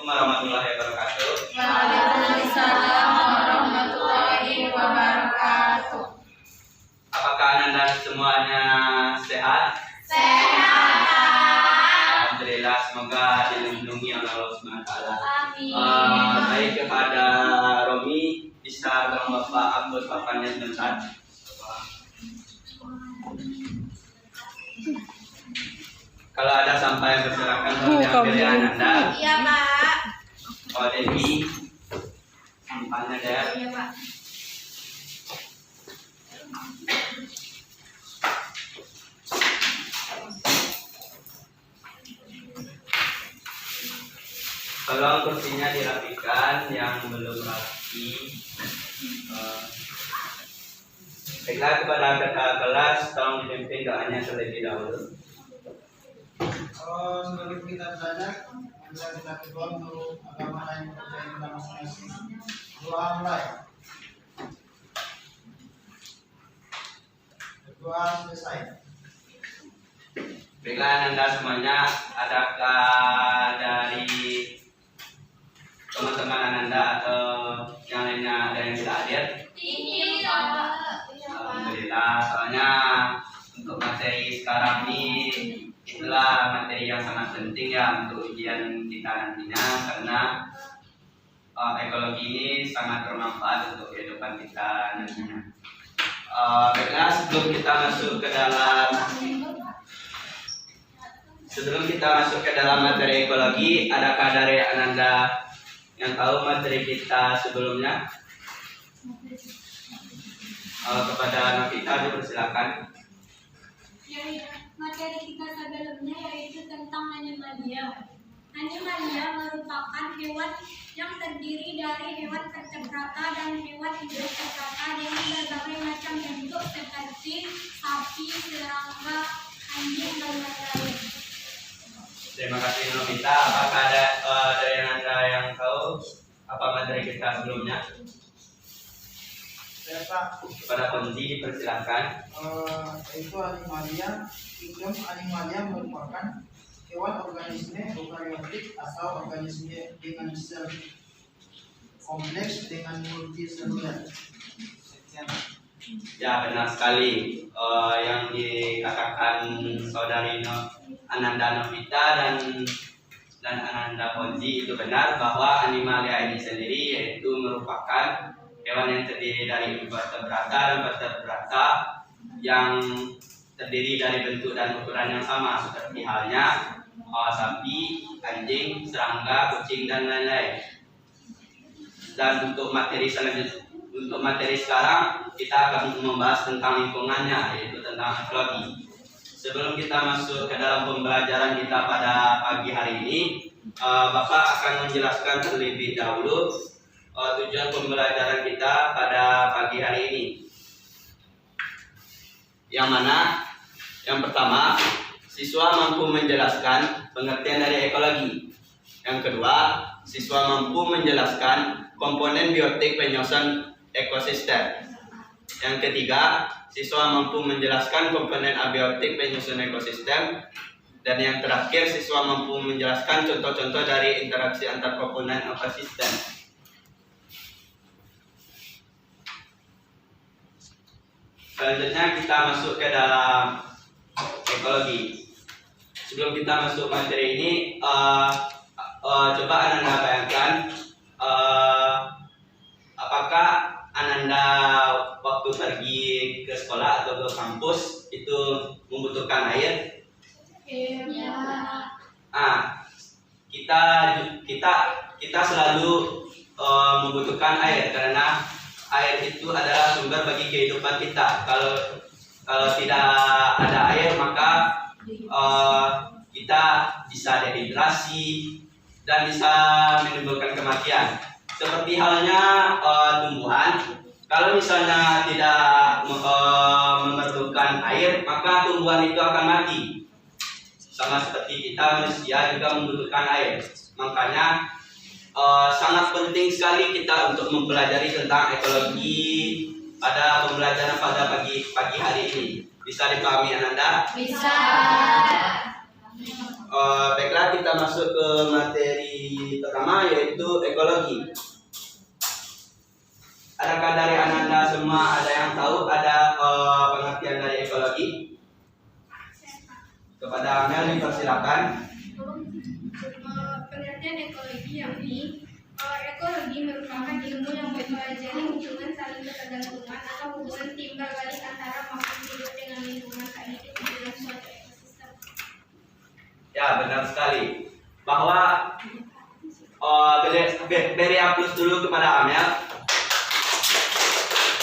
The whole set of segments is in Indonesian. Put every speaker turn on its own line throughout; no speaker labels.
warahmatullahi wabarakatuh.
Waalaikumsalam warahmatullahi wabarakatuh.
Apakah Anda semuanya sehat?
Sehat.
Alhamdulillah, semoga dilindungi oleh Allah SWT.
Amin.
Baik, kepada Romi, bisa tolong Bapak upload papannya sebentar. Kalau ada sampah yang berserakan diambil ya Anda.
Iya, Pak.
Oh, Dewi, sampahnya deh.
Iya, Pak.
Tolong kursinya dirapikan yang belum rapi. Baiklah, kepada kakak kelas, tolong dipimpin doanya terlebih dahulu.
Sebelum kita belajar, marilah kita berdoa untuk agama yang percaya kita masing-masing. Doa mulai. Berdoa selesai.
Baiklah Anda semuanya, adakah dari teman-teman Anda atau yang lainnya ada yang tidak hadir?
Iya, Pak.
Alhamdulillah, soalnya untuk materi sekarang ini itulah materi yang sangat penting ya untuk ujian kita nantinya, karena ekologi ini sangat bermanfaat untuk kehidupan kita nantinya. Baiklah, sebelum kita masuk ke dalam materi ekologi, adakah dari Anda yang tahu materi kita sebelumnya? Kepada Novita dipersilakan.
Materi kita sebelumnya yaitu tentang animalia. Animalia merupakan hewan yang terdiri dari hewan vertebrata dan hewan invertebrata dengan berbagai macam bentuk seperti sapi, serangga, anjing, dan lain-lain.
Terima kasih Novita. Apakah ada dari Anda yang tahu apa materi kita sebelumnya?
Saya Pak,
Kepada Ponzi dipersilakan.
itu animalia. Kingdom animalia merupakan hewan organisme eukariotik atau organisme dengan sel kompleks dengan multiseluler. Sekian.
Ya, benar sekali yang dikatakan saudari Ananda Novita dan Ananda Ponzi itu benar, bahwa animalia ini sendiri yaitu merupakan hewan yang terdiri dari invertebrata dan vertebrata yang terdiri dari bentuk dan ukuran yang sama, seperti halnya sapi, anjing, serangga, kucing, dan lain-lain. Dan untuk materi sekarang kita akan membahas tentang lingkungannya, yaitu tentang ekologi. Sebelum kita masuk ke dalam pembelajaran kita pada pagi hari ini, Bapak akan menjelaskan terlebih dahulu tujuan pembelajaran kita pada pagi hari ini. Yang mana? Yang pertama, siswa mampu menjelaskan pengertian dari ekologi. Yang kedua, siswa mampu menjelaskan komponen biotik penyusun ekosistem. Yang ketiga, siswa mampu menjelaskan komponen abiotik penyusun ekosistem. Dan yang terakhir, siswa mampu menjelaskan contoh-contoh dari interaksi antar komponen ekosistem. Selanjutnya kita masuk ke dalam ekologi. Sebelum kita masuk materi ini, coba Ananda bayangkan, apakah Ananda waktu pergi ke sekolah atau ke kampus itu membutuhkan air?
Iya.
Kita selalu membutuhkan air, karena air itu adalah sumber bagi kehidupan kita. Kalau tidak ada air, maka kita bisa dehidrasi dan bisa menimbulkan kematian. Seperti halnya tumbuhan, kalau misalnya tidak memerlukan air, maka tumbuhan itu akan mati. Sama seperti kita manusia juga membutuhkan air. Makanya sangat penting sekali kita untuk mempelajari tentang ekologi pada pembelajaran pada pagi hari ini. Bisa dipahami Ananda?
Bisa.
Baiklah, kita masuk ke materi pertama, yaitu ekologi. Adakah dari Ananda semua ada yang tahu ada pengertian dari ekologi? Kepada Amel dipersilakan.
Pengertian ekologi yakni ekologi merupakan ilmu yang mempelajari hubungan saling ketergantungan atau hubungan timbal balik antara makhluk hidup dengan lingkungan hidup di dalam suatu ekosistem.
Ya, benar sekali. Bahwa beri aplaus dulu kepada Amel.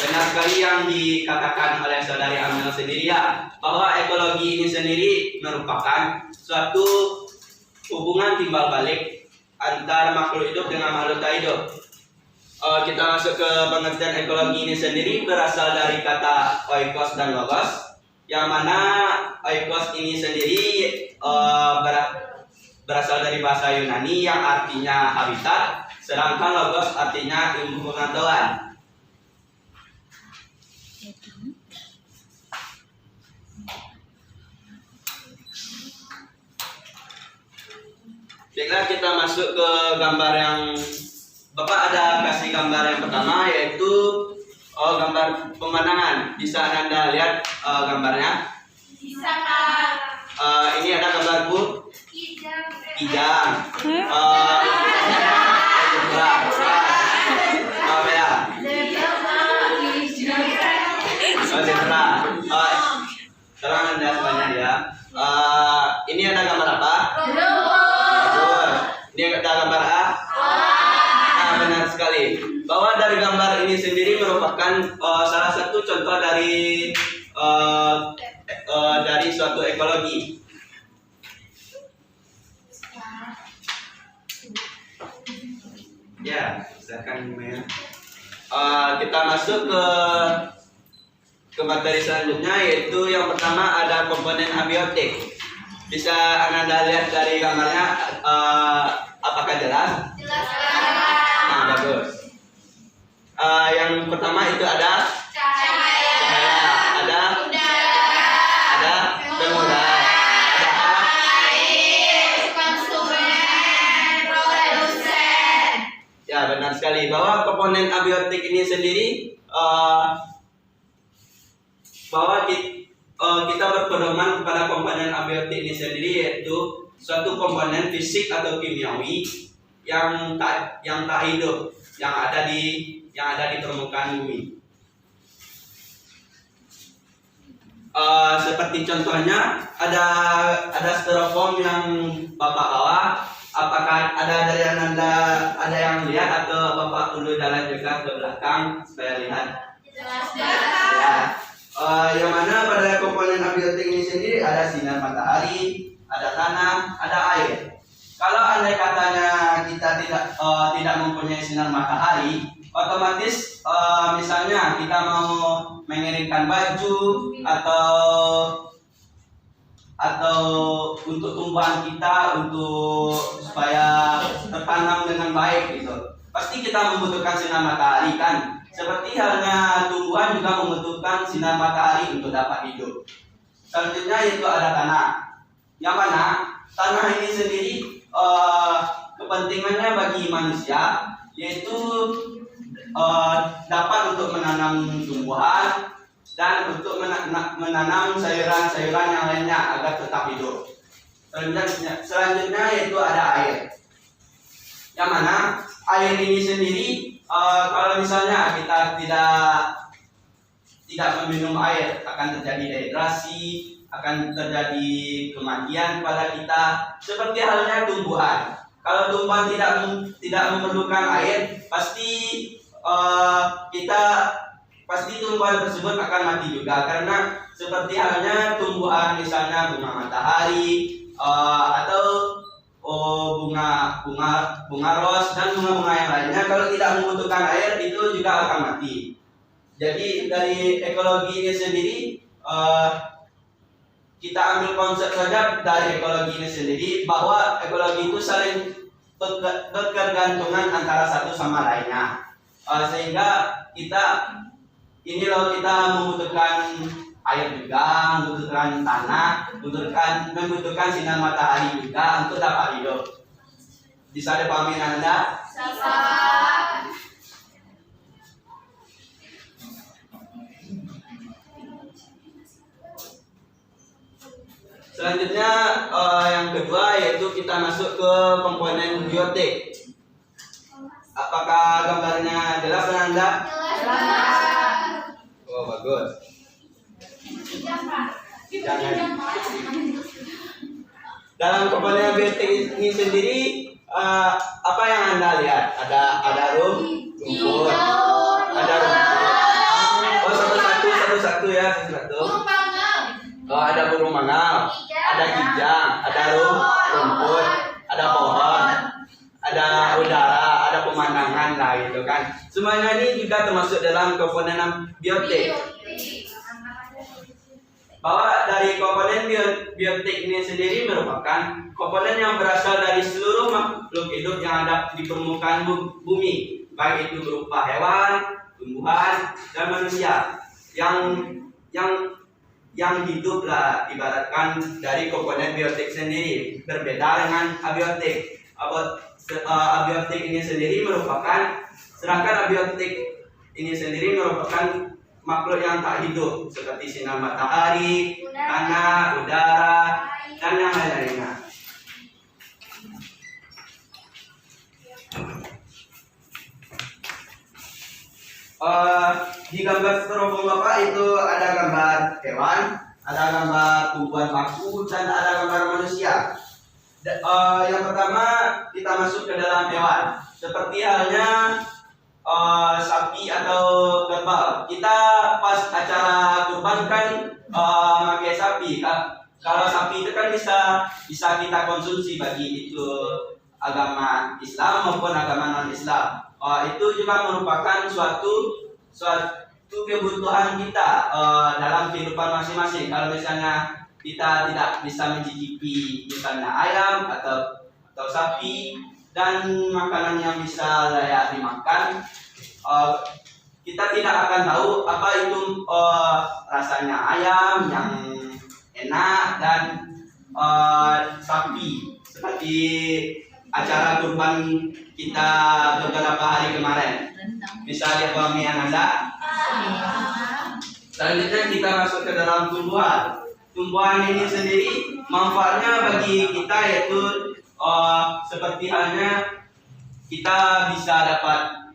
Benar sekali yang dikatakan oleh saudari Amel sendiri ya, bahwa ekologi ini sendiri merupakan suatu hubungan timbal balik antara makhluk hidup dengan makhluk tak hidup. Kita masuk ke pengertian ekologi ini sendiri berasal dari kata oikos dan logos, yang mana oikos ini sendiri berasal dari bahasa Yunani yang artinya habitat, sedangkan logos artinya ilmu pengetahuan. Baiklah, kita masuk ke gambar yang Bapak ada kasih gambar yang pertama, yaitu gambar pemandangan. Bisa Anda lihat gambarnya?
Bisa, Kak.
Ini ada gambar kijang. Zebra. Sekarang Anda semuanya ya. Ini ada gambar apa? Ini ada gambar A. Benar sekali. Bahwa dari gambar ini sendiri merupakan salah satu contoh dari suatu ekologi. Ya, silakan Mel. Kita masuk ke materi selanjutnya, yaitu yang pertama ada komponen abiotik. Bisa Anda lihat dari gambarnya, apakah jelas?
Jelas,
Bagus. Yang pertama itu ada
cahaya,
ada pengudara, ada
air, konsumen, produsen.
ya benar sekali bahwa komponen abiotik ini sendiri bahwa kita berpedoman kepada komponen abiotik ini sendiri, yaitu suatu komponen fisik atau kimiawi yang tak hidup yang ada di permukaan bumi. Seperti contohnya ada styrofoam yang Bapak bawa. Apakah ada dari Anda ada yang lihat, atau Bapak perlu jalan juga ke belakang supaya lihat?
Jelas.
Ya. Yang mana pada komponen abiotik ini sendiri ada sinar matahari, ada tanah, ada air. Kalau andai katanya kita tidak mempunyai sinar matahari, otomatis misalnya kita mau mengeringkan baju atau untuk tumbuhan kita supaya tertanam dengan baik gitu, pasti kita membutuhkan sinar matahari kan. Seperti halnya tumbuhan juga membutuhkan sinar matahari untuk dapat hidup. Selanjutnya yaitu ada tanah, yang mana tanah ini sendiri kepentingannya bagi manusia, yaitu dapat untuk menanam tumbuhan dan untuk menanam sayuran-sayuran yang lainnya agar tetap hidup. Selanjutnya yaitu ada air, yang mana air ini sendiri kalau misalnya kita tidak meminum air, akan terjadi dehidrasi, akan terjadi kematian pada kita. Seperti halnya tumbuhan, kalau tumbuhan tidak memerlukan air, pasti tumbuhan tersebut akan mati juga. Karena seperti halnya tumbuhan misalnya bunga matahari atau bunga ros dan bunga-bunga yang lainnya, kalau tidak membutuhkan air itu juga akan mati. Jadi dari ekologi ini sendiri kita ambil konsep saja dari ekologi ini sendiri, bahwa ekologi itu saling bergantungan antara satu sama lainnya, sehingga kita membutuhkan air juga, membutuhkan tanah, membutuhkan sinar matahari juga untuk dapat hidup. Bisa dipahami Anda?
Bisa.
Selanjutnya yang kedua yaitu kita masuk ke komponen biotik. Apakah gambarnya jelas dengan Anda?
Jelas.
Oh bagus. Jangan. Dalam komponen biotik ini sendiri apa yang Anda lihat? Ada rumput, ada rumput. Oh satu-satu ya satu. Oh ada burung mangau, ada kijang, ada rumput, ada pohon, ada udara, ada pemandangan lah gitu kan. Semuanya ini juga termasuk dalam komponen biotik. Bahwa dari komponen biotik ini sendiri merupakan komponen yang berasal dari seluruh makhluk hidup yang ada di permukaan bumi, baik itu berupa hewan, tumbuhan, dan manusia yang hidup lah ibaratkan dari komponen biotik sendiri. Berbeda dengan abiotik. Abiotik ini sendiri merupakan, sedangkan abiotik ini sendiri merupakan makhluk yang tak hidup seperti sinar matahari, tanah, udara, dan yang lain-lainnya. Di gambar terobong Bapak itu ada gambar hewan, ada gambar tumbuhan baku, dan ada gambar manusia. Yang pertama kita masuk ke dalam hewan, seperti halnya sapi atau kerbau. Kita pas acara kurban kan pakai sapi. Kalau sapi itu kan bisa kita konsumsi bagi itu agama Islam maupun agama non Islam. Itu juga merupakan suatu kebutuhan kita dalam kehidupan masing-masing. Kalau misalnya kita tidak bisa mencicipi misalnya ayam atau sapi dan makanan yang bisa layak dimakan, kita tidak akan tahu apa itu rasanya ayam yang enak dan sapi, seperti acara kurban kita beberapa hari kemarin. Bisa dipahami Anda? Selanjutnya kita masuk ke dalam tumbuhan. Tumbuhan ini sendiri manfaatnya bagi kita yaitu seperti halnya kita bisa dapat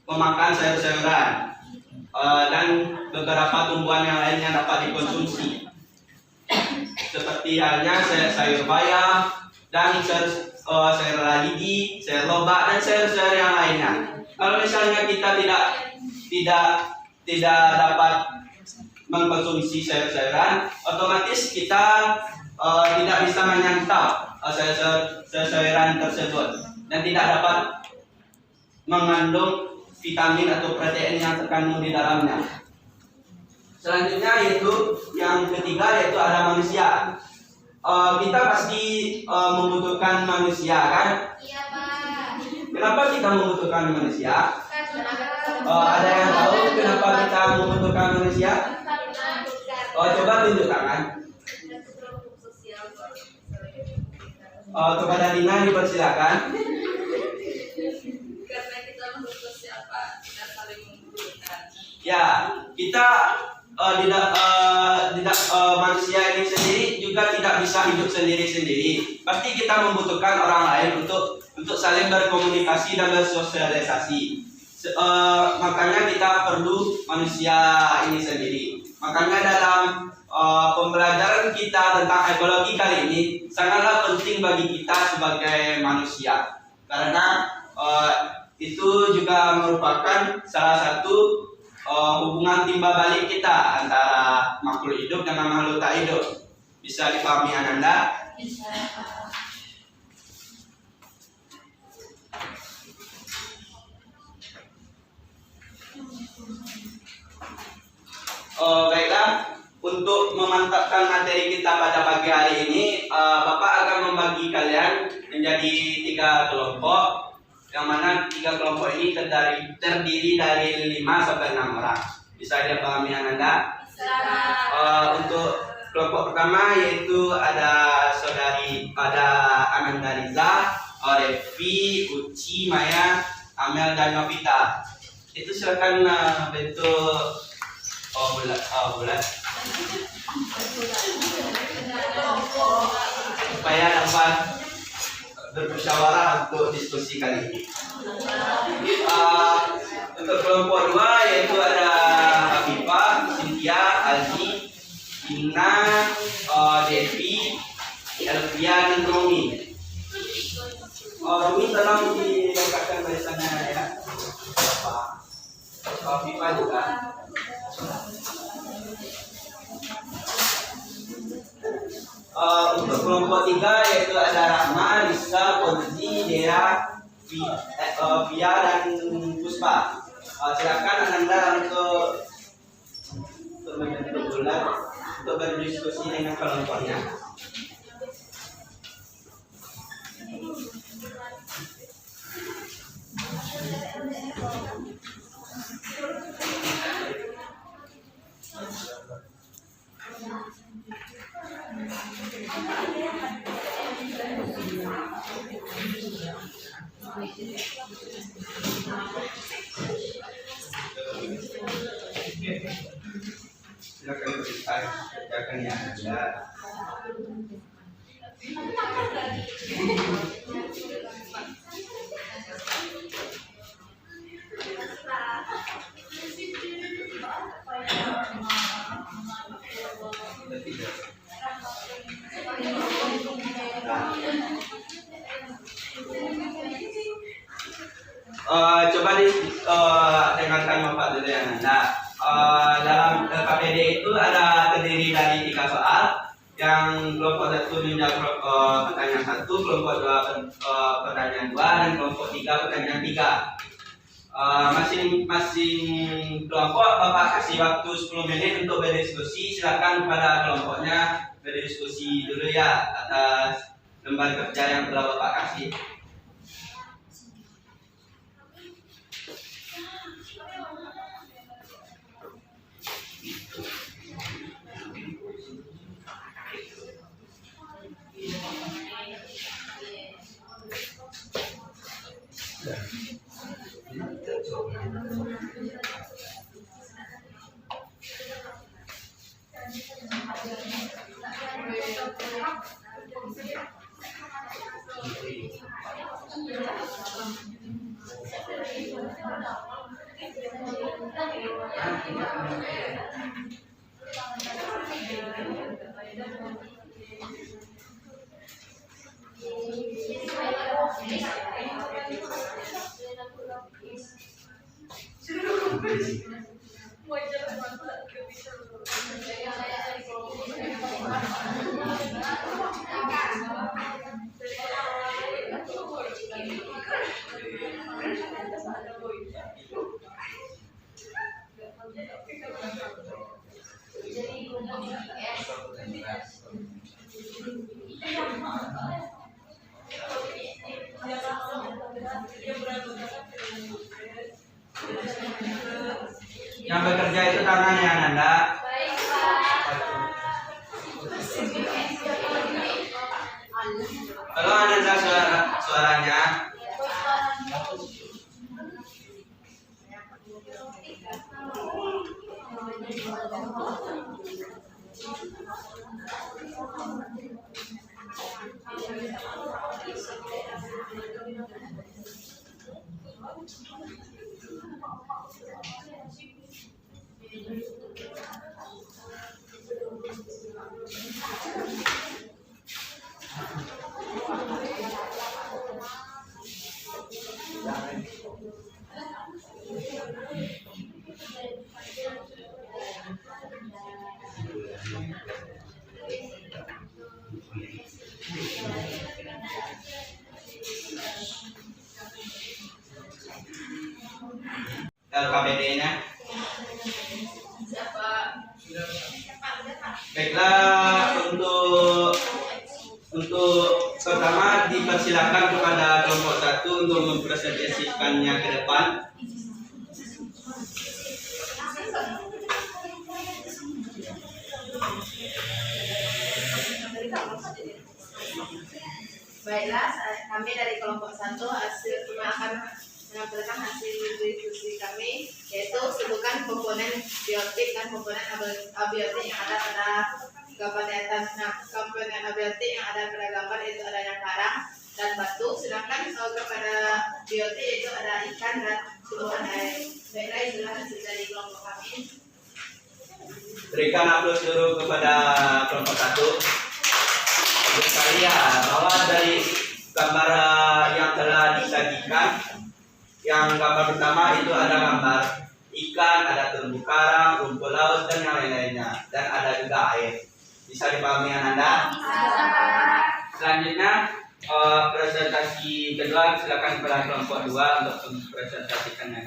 memakan sayur-sayuran dan beberapa tumbuhan yang lainnya dapat dikonsumsi. Seperti halnya sayur bayam dan sayur lalidi, sayur lobak dan sayur-sayur yang lainnya. Kalau misalnya kita tidak dapat mengkonsumsi sayur-sayuran, otomatis kita tidak bisa menyantap sayur-sayuran tersebut dan tidak dapat mengandung vitamin atau protein yang terkandung di dalamnya. Selanjutnya yaitu yang ketiga yaitu ada manusia. Kita pasti membutuhkan manusia kan?
Iya, Pak.
Kenapa kita membutuhkan manusia?
Karena
Ada yang tahu kenapa kita membutuhkan manusia? Coba tunjuk tangan. Kepada Dina dipersilakan.
Karena kita membutuhkan siapa, kita saling membutuhkan.
Ya, kita manusia ini sendiri juga tidak bisa hidup sendiri-sendiri. Pasti kita membutuhkan orang lain untuk saling berkomunikasi dan bersosialisasi. Makanya kita perlu manusia ini sendiri. Makanya dalam pembelajaran kita tentang ekologi kali ini sangatlah penting bagi kita sebagai manusia, karena itu juga merupakan salah satu hubungan timbal balik kita antara makhluk hidup dengan makhluk tak hidup. Bisa dipahami Anda?
bisa.
Baiklah, untuk memantapkan materi kita pada pagi hari ini, Bapak akan membagi kalian menjadi 3 kelompok. yang mana 3 kelompok ini terdiri dari 5 sampai 6 orang. Bisa dipahami Ananda? Untuk kelompok pertama yaitu ada Ananda Riza, Revi, Uci, Maya, Amel dan Novita. Itu silakan bentuk bulat supaya dapat bermusyawarah untuk diskusi kali ini. Untuk kelompok 2 yaitu ada Afifah, Cynthia, Aldi, Ina, Devi, Elvia dan Romi. Romi tolong dilengkapkan barisannya ya. Afifah juga. Untuk kelompok 3 yaitu ada Rahma, Lisa, Ponzi, Dea, Via dan Puspa. Silakan Ananda untuk membentuk bulat untuk berdiskusi dengan kelompoknya. Silakan kerjakan ya Anda. Coba dengarkan Bapak dulu ya Anda. Dalam KPD itu terdiri dari 3 soal. Yang kelompok 1 menjawab pertanyaan 1, kelompok 2 pertanyaan 2, dan kelompok 3 pertanyaan 3. Masing-masing kelompok Bapak kasih waktu 10 menit untuk berdiskusi. Silakan kepada kelompoknya berdiskusi dulu ya atas lembar kerja yang telah Bapak kasih. Yang bekerja itu tangannya Ananda. Halo Ananda, suaranya. LKPD-nya. Baiklah, untuk pertama di dipersilakan kepada kelompok 1 untuk mempresentasikannya ke depan.
Baiklah, kami dari kelompok 1 akan menampilkan hasil diskusi kami, yaitu sebutkan komponen biotik dan komponen abiotik yang ada pada gambar di atas. Nah, komponen abiotik yang ada pada gambar itu adanya karang dan batu, sedangkan kepada biotik itu ada ikan dan tumbuhan air. Baiklah, itulah hasil dari kelompok kami.
Berikan aplaus dulu kepada kelompok 1. Sekalian bahwa dari gambar yang telah disajikan, yang gambar pertama itu ada gambar ikan, ada terumbu karang, rumput laut dan yang lain-lainnya, dan ada juga air. Bisa dipahami Anda? Selanjutnya presentasi kedua, silakan kepada kelompok 2 untuk mempresentasikannya.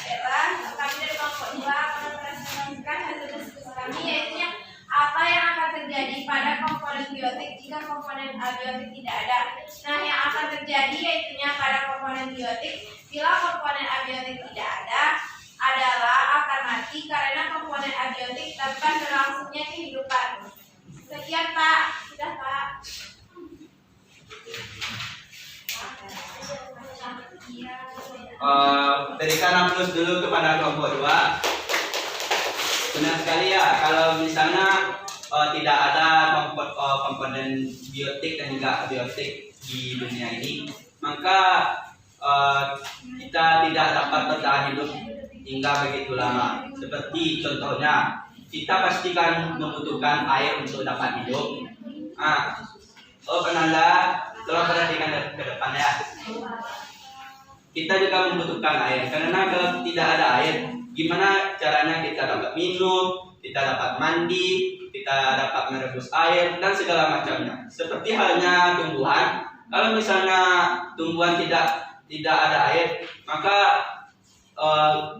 Baiklah, kami dari kelompok 2 akan mempresentasikan hasil diskusi kami, yaitu apa yang akan terjadi pada komponen biotik jika komponen abiotik tidak ada. Nah, yang akan terjadi yaitu pada komponen biotik bila komponen abiotik tidak ada adalah akan mati karena komponen abiotik tanpa berlangsungnya kehidupan. Sekian Pak, sudah Pak.
Berikan aplaus dulu kepada kelompok 2. Benar sekali ya, kalau misalnya tidak ada komponen biotik dan juga abiotik di dunia ini, maka kita tidak dapat bertahan hidup hingga begitu lama. Seperti contohnya, kita pastikan membutuhkan air untuk dapat hidup. Penanda, tolong perhatikan ke depan ya. Kita juga membutuhkan air, karena kalau tidak ada air, gimana caranya kita dapat minum, kita dapat mandi, kita dapat merebus air, dan segala macamnya. Seperti halnya tumbuhan, kalau misalnya tumbuhan tidak ada air, maka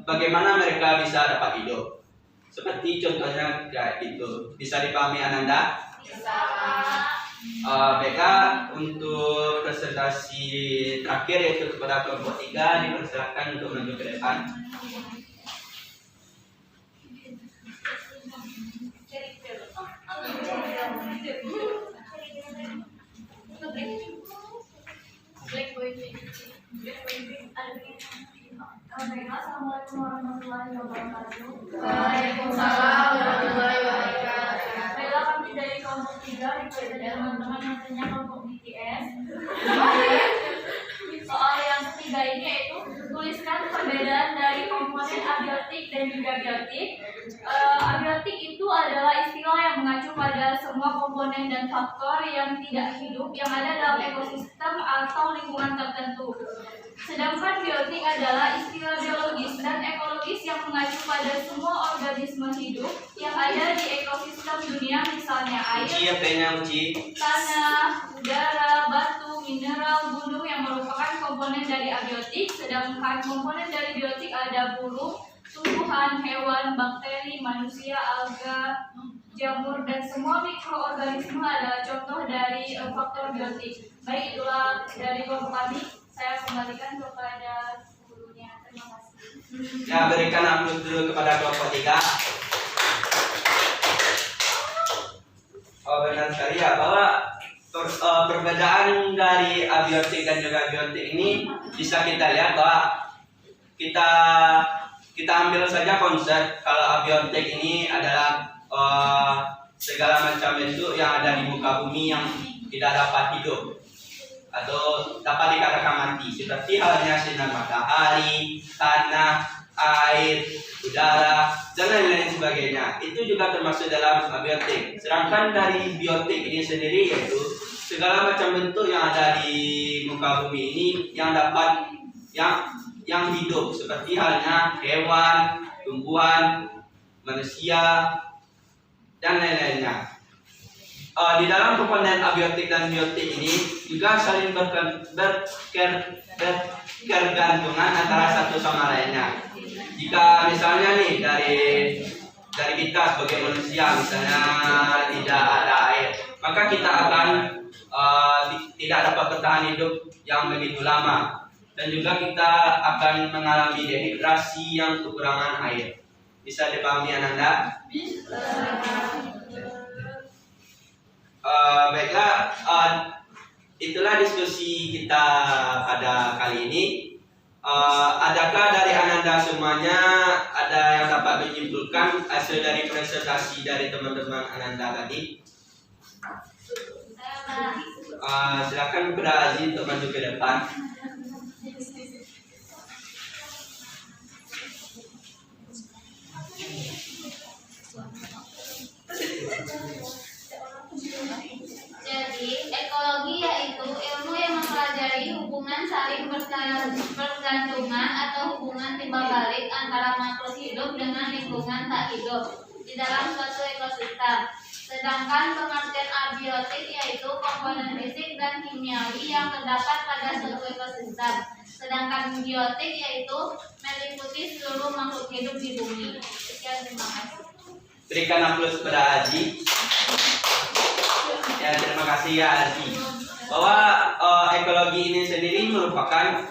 bagaimana mereka bisa dapat hidup? Seperti contohnya kayak itu. Bisa dipahami Ananda?
Bisa.
Baiklah, untuk presentasi terakhir yaitu kepada kelompok 3, dipersilakan untuk maju ke depan.
Assalamualaikum warahmatullahi wabarakatuh.
Waalaikumsalam warahmatullahi wabarakatuh.
Baiklah, kami dari kelompok 3 dipercaya teman-teman yang punya kelompok BTS. Soal yang ketiga ini yaitu tuliskan perbedaan dari komponen abiotik dan juga biotik. Abiotik itu adalah istilah yang mengacu pada semua komponen dan faktor yang tidak hidup yang ada dalam ekosistem atau lingkungan tertentu. Sedangkan biotik adalah istilah biologis dan ekologis yang mengacu pada semua organisme hidup yang ada di ekosistem dunia, misalnya air, tanah, udara, batu, mineral, gunung yang merupakan komponen dari abiotik. Sedangkan komponen dari biotik ada burung, tumbuhan, hewan, bakteri, manusia, alga, jamur, dan semua mikroorganisme adalah contoh dari faktor biotik. Baik, itulah dari kelompok kami. Saya kembalikan kepada gurunya. Terima kasih.
Ya, berikan aplaus dulu kepada kelompok 3. Benar sekali ya, bahwa perbedaan dari abiotik dan juga biotik ini bisa kita lihat bahwa kita ambil saja konsep kalau abiotik ini adalah segala macam bentuk yang ada di muka bumi yang tidak dapat hidup atau dapat dikatakan mati, seperti halnya sinar matahari, tanah, air, udara, dan lain-lain sebagainya. Itu juga termasuk dalam abiotik. Sedangkan dari biotik ini sendiri yaitu segala macam bentuk yang ada di muka bumi ini yang dapat yang hidup, seperti halnya hewan, tumbuhan, manusia, dan lain-lainnya. Di dalam komponen abiotik dan biotik ini juga saling berkegantungan antara satu sama lainnya. Jika misalnya nih dari kita sebagai manusia misalnya tidak ada air, maka kita akan tidak dapat bertahan hidup yang begitu lama, dan juga kita akan mengalami dehidrasi yang kekurangan air. Bisa dipahami Ananda? Baiklah, itulah diskusi kita pada kali ini. Adakah dari Ananda semuanya ada yang dapat menyimpulkan hasil dari presentasi dari teman-teman Ananda tadi? Silakan kepada Aziz untuk maju ke depan.
Jadi, ekologi yaitu ilmu yang mempelajari hubungan saling bergantungan atau hubungan timbal balik antara makhluk hidup dengan lingkungan tak hidup di dalam suatu ekosistem. Sedangkan pengertian abiotik yaitu komponen fisik dan kimiawi yang terdapat pada suatu ekosistem. Sedangkan biotik yaitu meliputi seluruh makhluk hidup di bumi. Sekian, terima kasih.
Berikan aplaus kepada Aziz. Ya, terima kasih ya Aziz. Bahwa ekologi ini sendiri merupakan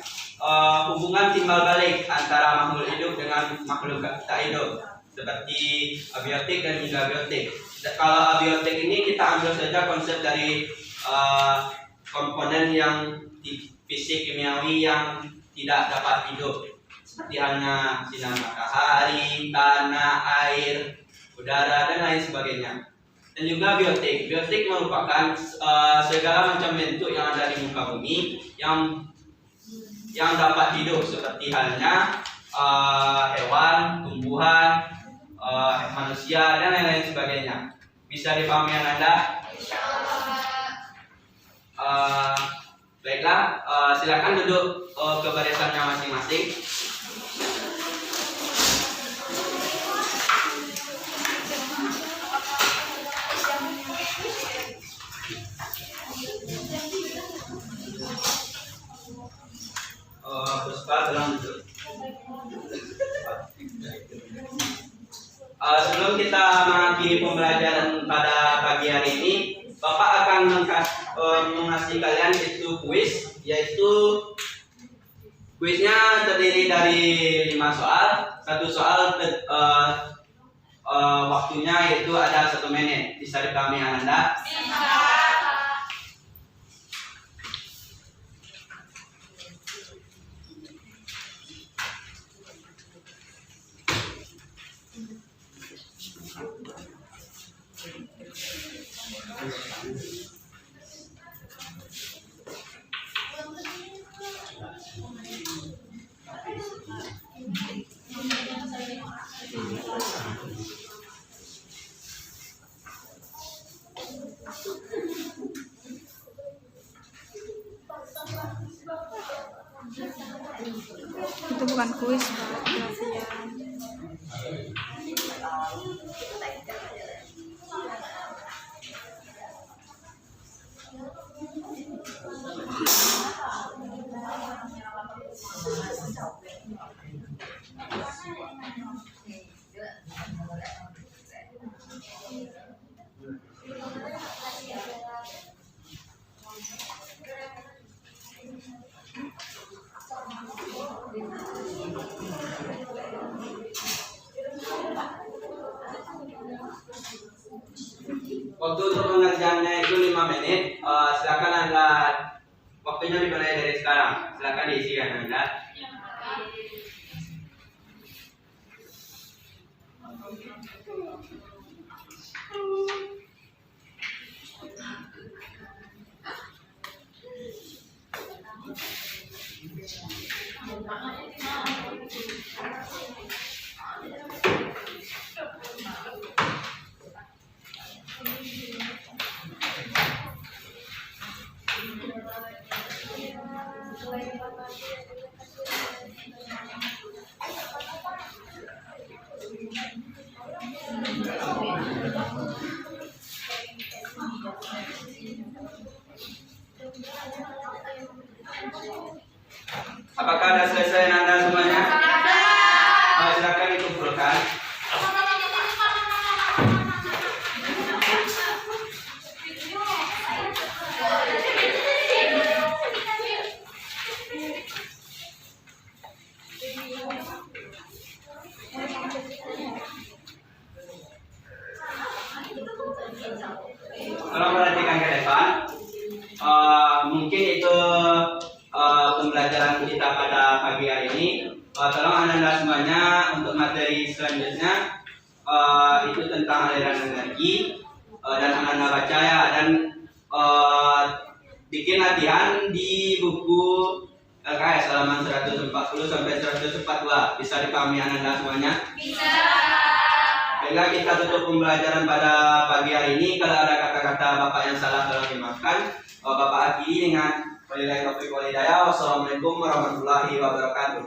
hubungan timbal balik antara makhluk hidup dengan makhluk tak hidup, seperti abiotik dan juga biotik. Kalau abiotik ini kita ambil saja konsep dari komponen yang fisik kimiawi yang tidak dapat hidup, seperti halnya sinar matahari, tanah, air, udara, dan lain sebagainya. Dan juga biotik. Biotik merupakan segala macam bentuk yang ada di muka bumi yang dapat hidup, seperti halnya hewan, tumbuhan, manusia, dan lain-lain sebagainya. Bisa dipahami Anda? Baiklah, silakan duduk ke barisannya masing-masing. Puspa, tolong duduk. Sebelum kita mengakhiri pembelajaran pada pagi hari ini, Bapak akan mengasih kalian itu kuis, yaitu kuisnya terdiri dari 5 soal. Satu soal waktunya yaitu ada 1 menit. Bisa dipahami Anda?
Itu bukan kuis,
Waktu untuk pengerjaannya itu 5 menit. Silakan Anda, waktunya dimulai dari sekarang. Silakan diisi Anda. Tolong perhatikan ke depan. Mungkin itu pembelajaran kita pada pagi hari ini. Tolong anda semuanya untuk materi selanjutnya itu tentang aliran energi dan anda baca ya, dan bikin latihan di buku LKS halaman 140 sampai 142. Bisa dipahami anda semuanya?
Bisa.
Baiklah, kita tutup pembelajaran pada pagi hari ini. Kalau ada kata-kata Bapak yang salah tolong dimaafkan. Bapak akhiri dengan wabillahi taufiq wal hidayah. Wassalamualaikum warahmatullahi wabarakatuh.